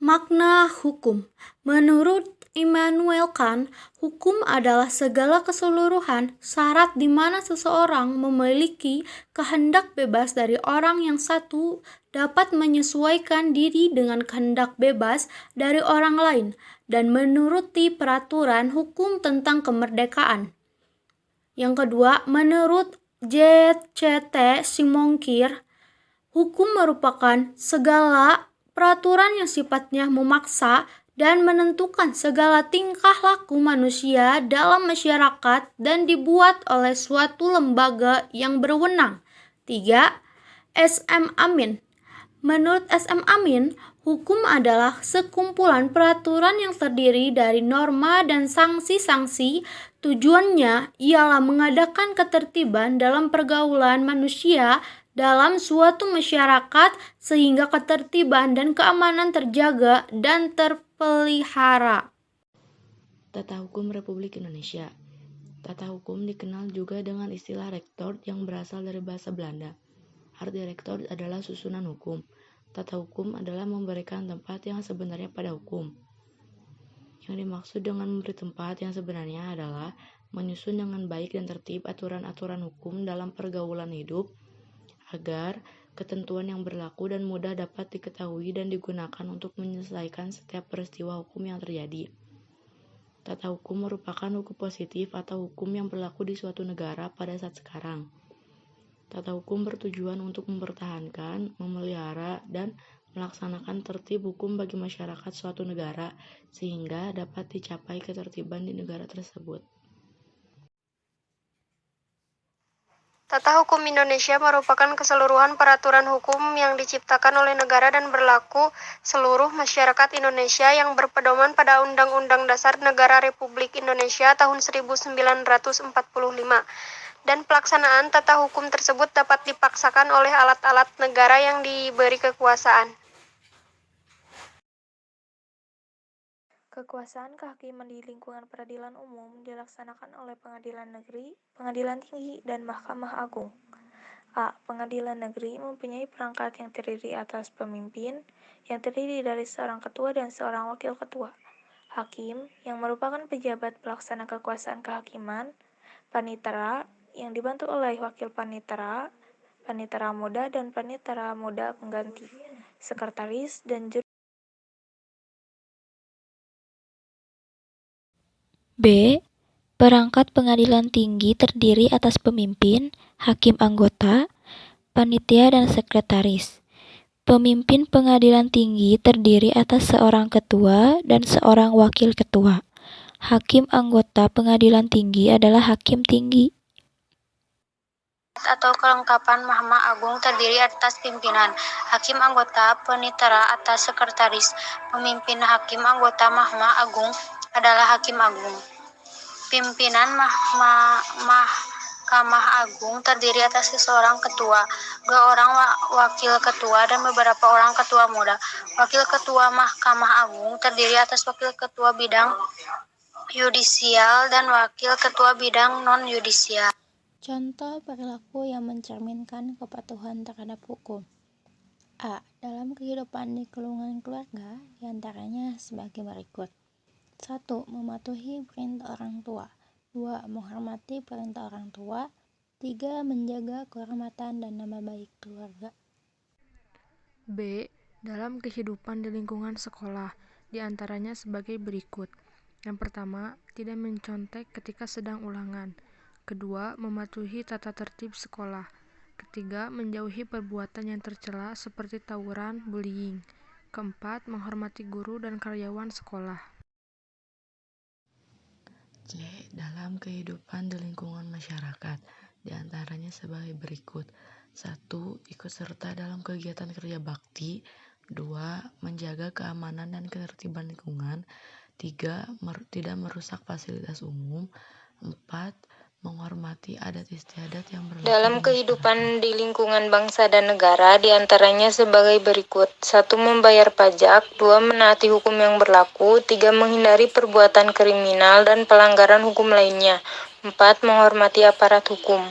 Makna hukum. Menurut Immanuel Kant, hukum adalah segala keseluruhan syarat di mana seseorang memiliki kehendak bebas dari orang yang satu dapat menyesuaikan diri dengan kehendak bebas dari orang lain dan menuruti peraturan hukum tentang kemerdekaan. Yang kedua, menurut J.C.T. Simongkir, hukum merupakan segala peraturan yang sifatnya memaksa dan menentukan segala tingkah laku manusia dalam masyarakat dan dibuat oleh suatu lembaga yang berwenang. 3. S.M. Amin. Menurut S.M. Amin, hukum adalah sekumpulan peraturan yang terdiri dari norma dan sanksi-sanksi. Tujuannya ialah mengadakan ketertiban dalam pergaulan manusia dalam suatu masyarakat sehingga ketertiban dan keamanan terjaga dan terpelihara. Tata Hukum Republik Indonesia. Tata hukum dikenal juga dengan istilah rektor yang berasal dari bahasa Belanda. Arti rektor adalah susunan hukum. Tata hukum adalah memberikan tempat yang sebenarnya pada hukum. Yang dimaksud dengan memberi tempat yang sebenarnya adalah menyusun dengan baik dan tertib aturan-aturan hukum dalam pergaulan hidup agar ketentuan yang berlaku dan mudah dapat diketahui dan digunakan untuk menyelesaikan setiap peristiwa hukum yang terjadi. Tata hukum merupakan hukum positif atau hukum yang berlaku di suatu negara pada saat sekarang. Tata hukum bertujuan untuk mempertahankan, memelihara, dan melaksanakan tertib hukum bagi masyarakat suatu negara sehingga dapat dicapai ketertiban di negara tersebut. Tata Hukum Indonesia merupakan keseluruhan peraturan hukum yang diciptakan oleh negara dan berlaku seluruh masyarakat Indonesia yang berpedoman pada Undang-Undang Dasar Negara Republik Indonesia tahun 1945. Dan pelaksanaan tata hukum tersebut dapat dipaksakan oleh alat-alat negara yang diberi kekuasaan. Kekuasaan kehakiman di lingkungan peradilan umum dilaksanakan oleh pengadilan negeri, pengadilan tinggi, dan Mahkamah Agung. A. Pengadilan negeri mempunyai perangkat yang terdiri atas pemimpin, yang terdiri dari seorang ketua dan seorang wakil ketua. Hakim, yang merupakan pejabat pelaksana kekuasaan kehakiman. Panitera, yang dibantu oleh wakil panitera, panitera muda dan panitera muda pengganti. Sekretaris dan juru. B. Perangkat pengadilan tinggi terdiri atas pemimpin, hakim anggota, panitia, dan sekretaris. Pemimpin pengadilan tinggi terdiri atas seorang ketua dan seorang wakil ketua. Hakim anggota pengadilan tinggi adalah hakim tinggi. Atau kelengkapan Mahkamah Agung terdiri atas pimpinan, hakim anggota, panitera atas sekretaris. Pemimpin hakim anggota Mahkamah Agung adalah hakim agung. Pimpinan Mahkamah Agung terdiri atas seorang ketua, 2 orang wakil ketua, dan beberapa orang ketua muda. Wakil ketua Mahkamah Agung terdiri atas wakil ketua bidang yudisial dan wakil ketua bidang non-yudisial. Contoh perilaku yang mencerminkan kepatuhan terhadap hukum. A. Dalam kehidupan di lingkungan keluarga, diantaranya sebagai berikut. 1. Mematuhi perintah orang tua. 2. Menghormati perintah orang tua. 3. Menjaga kehormatan dan nama baik keluarga. B. Dalam kehidupan di lingkungan sekolah, diantaranya sebagai berikut. Yang pertama, tidak mencontek ketika sedang ulangan. Kedua, mematuhi tata tertib sekolah. Ketiga, menjauhi perbuatan yang tercela seperti tawuran, bullying. Keempat, menghormati guru dan karyawan sekolah. C. Dalam kehidupan di lingkungan masyarakat, diantaranya sebagai berikut. 1. Ikut serta dalam kegiatan kerja bakti. 2. Menjaga keamanan dan ketertiban lingkungan. 3. Tidak merusak fasilitas umum. 4. Menghormati adat istiadat yang berlaku Dalam kehidupan di lingkungan bangsa dan negara, diantaranya sebagai berikut. 1. Membayar pajak. 2. Menaati hukum yang berlaku. 3. Menghindari perbuatan kriminal dan pelanggaran hukum lainnya. 4. Menghormati aparat hukum.